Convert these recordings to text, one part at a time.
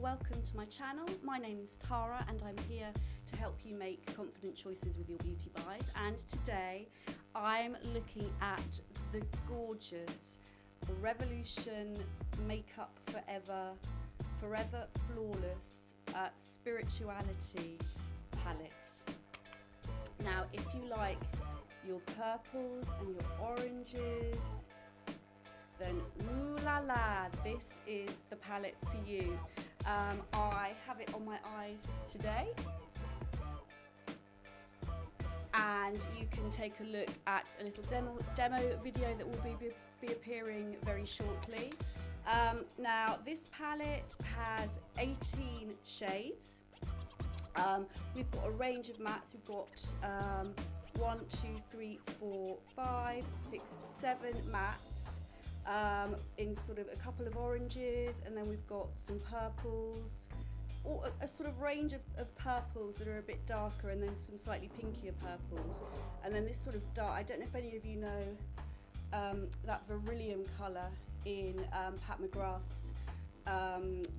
welcome to my channel. My name is Tara and I'm here to help you make confident choices with your beauty buys, and today I'm looking at the gorgeous Revolution Makeup Forever Flawless Spirituality palette. Now if you like your purples and your oranges, then ooh la la, this is the palette for you. I have it on my eyes today, and you can take a look at a little demo video that will be appearing very shortly. Now this palette has 18 shades. We've got a range of mattes. We've got 1, 2, 3, 4, 5, 6, 7 mattes in sort of a couple of oranges, and then we've got some purples, or a sort of range of purples that are a bit darker, and then some slightly pinkier purples, and then this sort of dark, I don't know if any of you know that Verilium colour in Pat McGrath's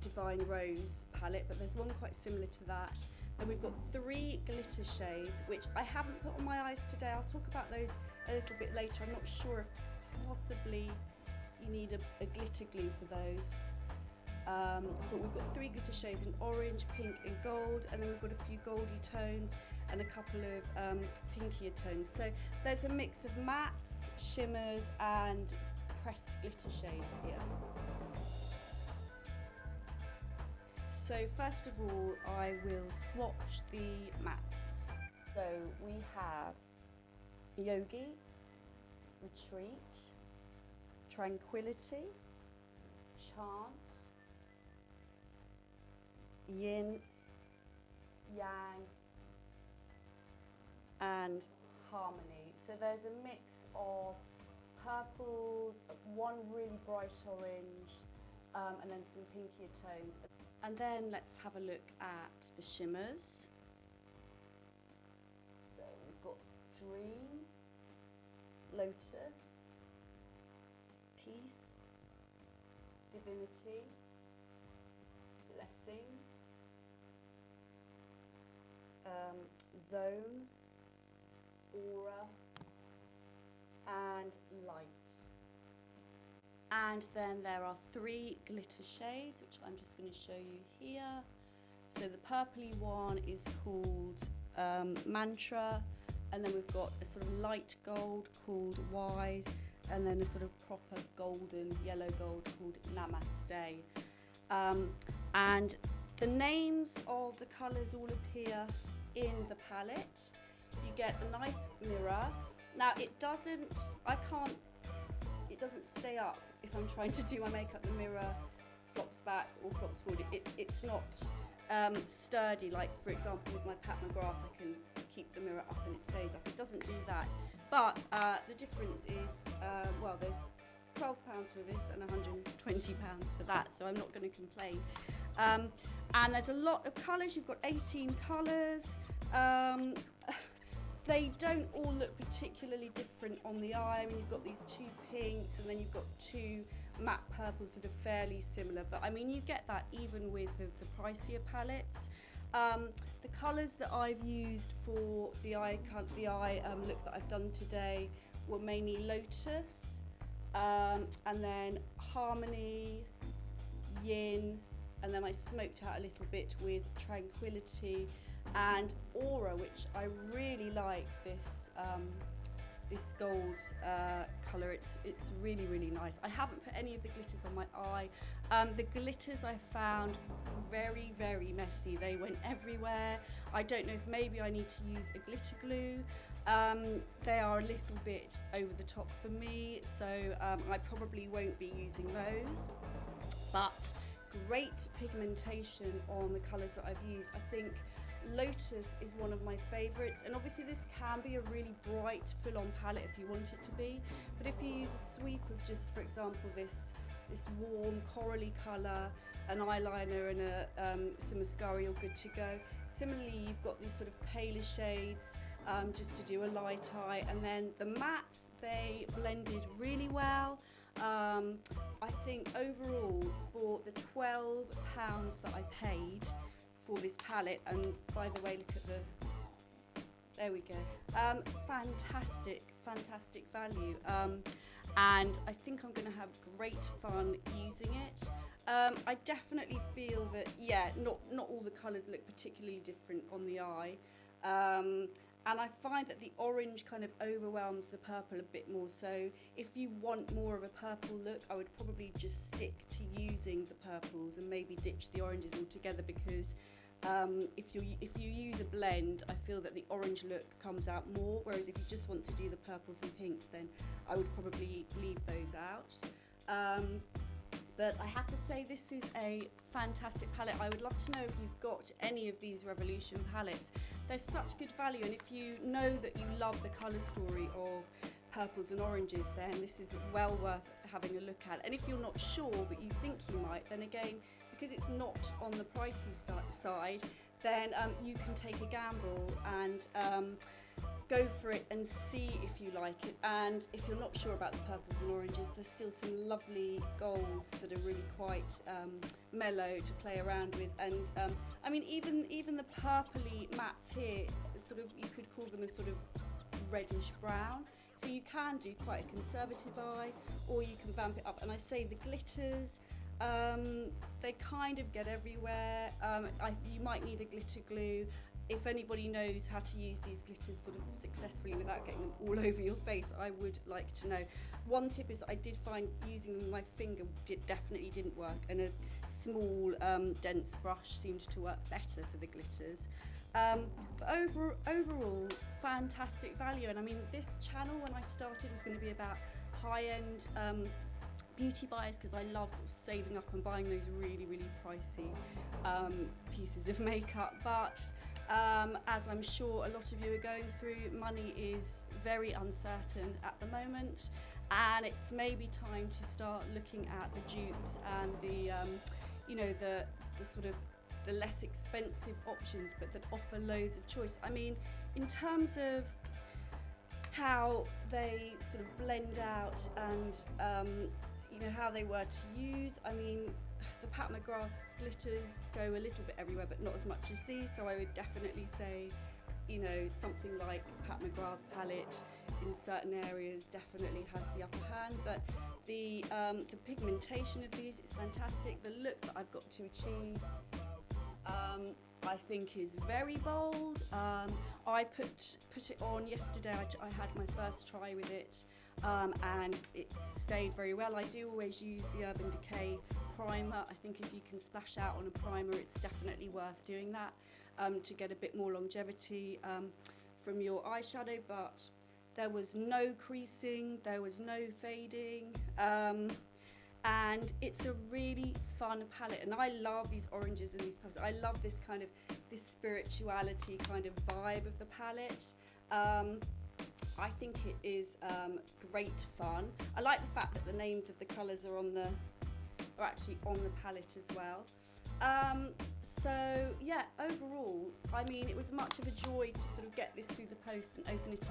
Divine Rose palette, but there's one quite similar to that. Then we've got 3 glitter shades, which I haven't put on my eyes today. I'll talk about those a little bit later. I'm not sure if possibly you need a glitter glue for those. But we've got 3 glitter shades in orange, pink and gold, and then we've got a few goldy tones and a couple of pinkier tones. So there's a mix of mattes, shimmers and pressed glitter shades here. So first of all, I will swatch the mattes. So we have Yogi, Retreat, Tranquility, Chant, Yin, Yang, and Harmony. So there's a mix of purples, one really bright orange, and then some pinkier tones. And then let's have a look at the shimmers. So we've got Dream, Lotus, Peace, Divinity, Blessings, Zone, Aura, and Light. And then there are 3 glitter shades, which I'm just going to show you here. So the purpley one is called Mantra, and then we've got a sort of light gold called Wise, and then a sort of proper golden yellow gold called Namaste. And the names of the colours all appear in the palette. You get a nice mirror. Now it doesn't stay up if I'm trying to do my makeup. The mirror flops back or flops forward. It's not sturdy, like for example with my Pat McGrath I can keep the mirror up and it stays up. It doesn't do that, but the difference is well, there's £12 for this and £120 for that, so I'm not going to complain. And there's a lot of colours. You've got 18 colours. They don't all look particularly different on the eye. I mean, you've got these 2 pinks, and then you've got 2 matte purples that are fairly similar. But I mean, you get that even with the pricier palettes. The colours that I've used for the eye look that I've done today were mainly Lotus, and then Harmony, Yin, and then I smoked out a little bit with Tranquility and Aura, which I really like this this gold colour. It's really, really nice. I haven't put any of the glitters on my eye. The glitters I found very, very messy. They went everywhere. I don't know if maybe I need to use a glitter glue. They are a little bit over the top for me, so I probably won't be using those. But great pigmentation on the colours that I've used. I think Lotus is one of my favourites, and obviously this can be a really bright full-on palette if you want it to be, but if you use a sweep of just, for example, this warm corally colour, an eyeliner and some mascara, you're good to go. Similarly, you've got these sort of paler shades just to do a light eye, and then the mattes, they blended really well. I think overall for the £12 that I paid for this palette, and by the way, look at there we go, fantastic value, and I think I'm going to have great fun using it. I definitely feel that, yeah, not all the colours look particularly different on the eye, and I find that the orange kind of overwhelms the purple a bit more, so if you want more of a purple look, I would probably just stick to using the purples and maybe ditch the oranges altogether, because if you use a blend, I feel that the orange look comes out more, whereas if you just want to do the purples and pinks, then I would probably leave those out. But I have to say, this is a fantastic palette. I would love to know if you've got any of these Revolution palettes. There's such good value, and if you know that you love the colour story of purples and oranges, then this is well worth having a look at. And if you're not sure but you think you might, then again, because it's not on the pricey side, then you can take a gamble and go for it and see if you like it. And if you're not sure about the purples and oranges, there's still some lovely golds that are really quite mellow to play around with. And I mean, even the purpley mattes here, sort of, you could call them a sort of reddish brown. So you can do quite a conservative eye, or you can vamp it up. And I say the glitters, they kind of get everywhere. You might need a glitter glue. If anybody knows how to use these glitters sort of successfully without getting them all over your face, I would like to know. One tip is I did find using them with my finger definitely didn't work, and a small dense brush seemed to work better for the glitters. But overall, fantastic value. And I mean, this channel when I started was going to be about high-end beauty buys, because I love sort of saving up and buying those really pricey pieces of makeup. But as I'm sure a lot of you are going through, money is very uncertain at the moment, and it's maybe time to start looking at the dupes and the the sort of the less expensive options, but that offer loads of choice. I mean, in terms of how they sort of blend out and how they were to use, I mean, the Pat McGrath's glitters go a little bit everywhere, but not as much as these, so I would definitely say, something like Pat McGrath palette in certain areas definitely has the upper hand. But the pigmentation of these is fantastic. The look that I've got to achieve, I think, is very bold. I put it on yesterday. I had my first try with it, and it stayed very well. I do always use the Urban Decay primer. I think if you can splash out on a primer, it's definitely worth doing that to get a bit more longevity from your eyeshadow. But there was no creasing, there was no fading, and it's a really fun palette. And I love these oranges and these purples. I love this kind of spirituality kind of vibe of the palette. I think it is great fun. I like the fact that the names of the colours are actually on the palette as well. So yeah, overall, I mean, it was much of a joy to sort of get this through the post and open it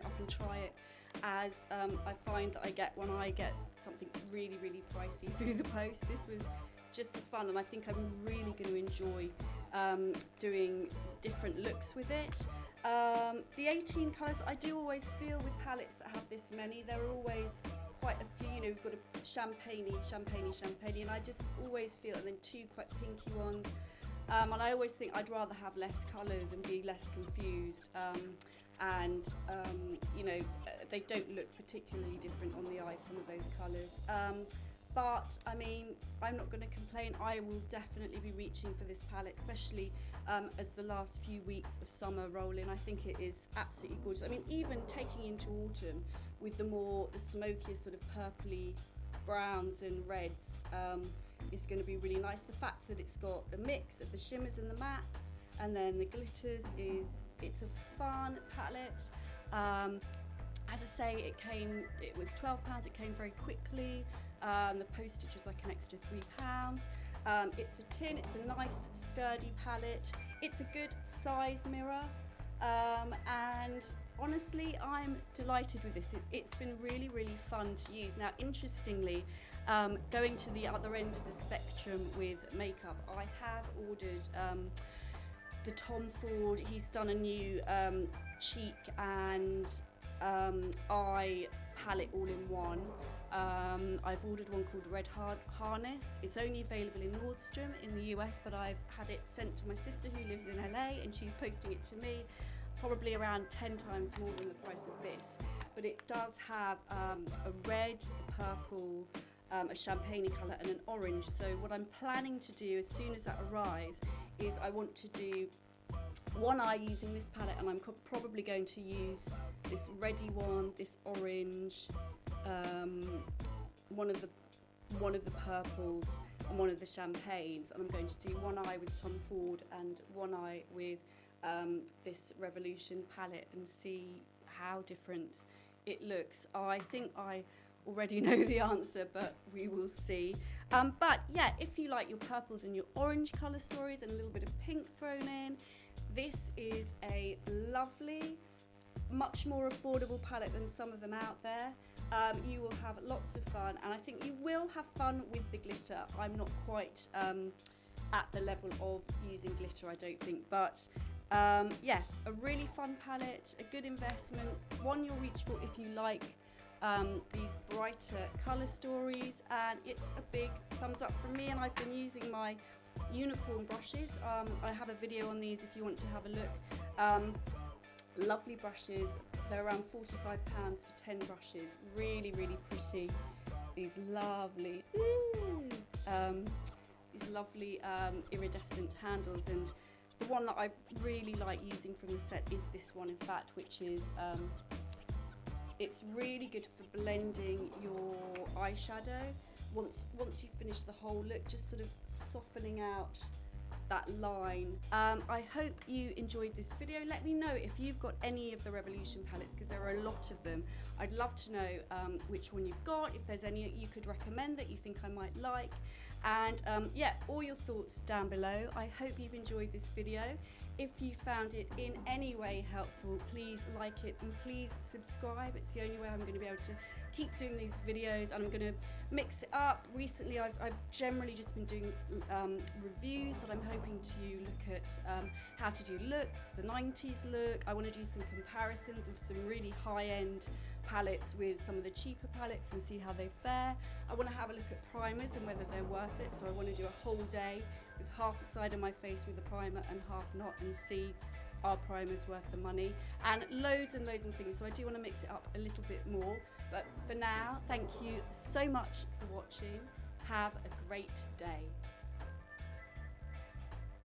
up and try it, as I find that I get when I get something really pricey through the post. This was just as fun, and I think I'm really going to enjoy doing different looks with it. The 18 colours, I do always feel with palettes that have this many, there are always quite a few, we've got a champagne-y, and I just always feel, and then two quite pinky ones, and I always think I'd rather have less colours and be less confused, and they don't look particularly different on the eye, some of those colours. But I mean, I'm not going to complain. I will definitely be reaching for this palette, especially as the last few weeks of summer roll in. I think it is absolutely gorgeous. I mean, even taking into autumn with the smokier sort of purpley browns and reds is going to be really nice. The fact that it's got a mix of the shimmers and the mattes and then the glitters it's a fun palette. As I say, it was £12, it came very quickly. The postage was like an extra £3. It's a tin, it's a nice sturdy palette. It's a good size mirror, and honestly, I'm delighted with this. It's been really, really fun to use. Now, interestingly, going to the other end of the spectrum with makeup, I have ordered the Tom Ford. He's done a new cheek and eye palette all in one. I've ordered one called Red Harness. It's only available in Nordstrom in the US, but I've had it sent to my sister who lives in LA, and she's posting it to me, probably around 10 times more than the price of this. But it does have a red, a purple, a champagne colour and an orange. So what I'm planning to do as soon as that arrives is I want to do one eye using this palette, and I'm probably going to use this reddy one, this orange, one of the purples and one of the champagnes, and I'm going to do one eye with Tom Ford and one eye with this Revolution palette and see how different it looks. I think I already know the answer, but we will see. But yeah, if you like your purples and your orange colour stories and a little bit of pink thrown in, this is a lovely, much more affordable palette than some of them out there. You will have lots of fun, and I think you will have fun with the glitter. I'm not quite at the level of using glitter, I don't think, but yeah, a really fun palette, a good investment, one you'll reach for if you like these brighter colour stories, and it's a big thumbs up from me. And I've been using my unicorn brushes. I have a video on these if you want to have a look. Lovely brushes. They're around £45 for 10 brushes. Really, really pretty. These lovely, iridescent handles, and the one that I really like using from the set is this one, in fact, which is it's really good for blending your eyeshadow. Once you finish the whole look, just sort of softening out that line. I hope you enjoyed this video. Let me know if you've got any of the Revolution palettes, because there are a lot of them. I'd love to know which one you've got, if there's any you could recommend that you think I might like, and yeah, all your thoughts down below. I hope you've enjoyed this video. If you found it in any way helpful, please like it and please subscribe. It's the only way I'm going to be able to keep doing these videos, and I'm going to mix it up. Recently I've generally just been doing reviews, but I'm hoping to look at how to do looks, the 90s look. I want to do some comparisons of some really high-end palettes with some of the cheaper palettes and see how they fare. I want to have a look at primers and whether they're worth it, so I want to do a whole day with half the side of my face with a primer and half not, and see are primers worth the money, and loads of things. So I do want to mix it up a little bit more, but for now, thank you so much for watching. Have a great day.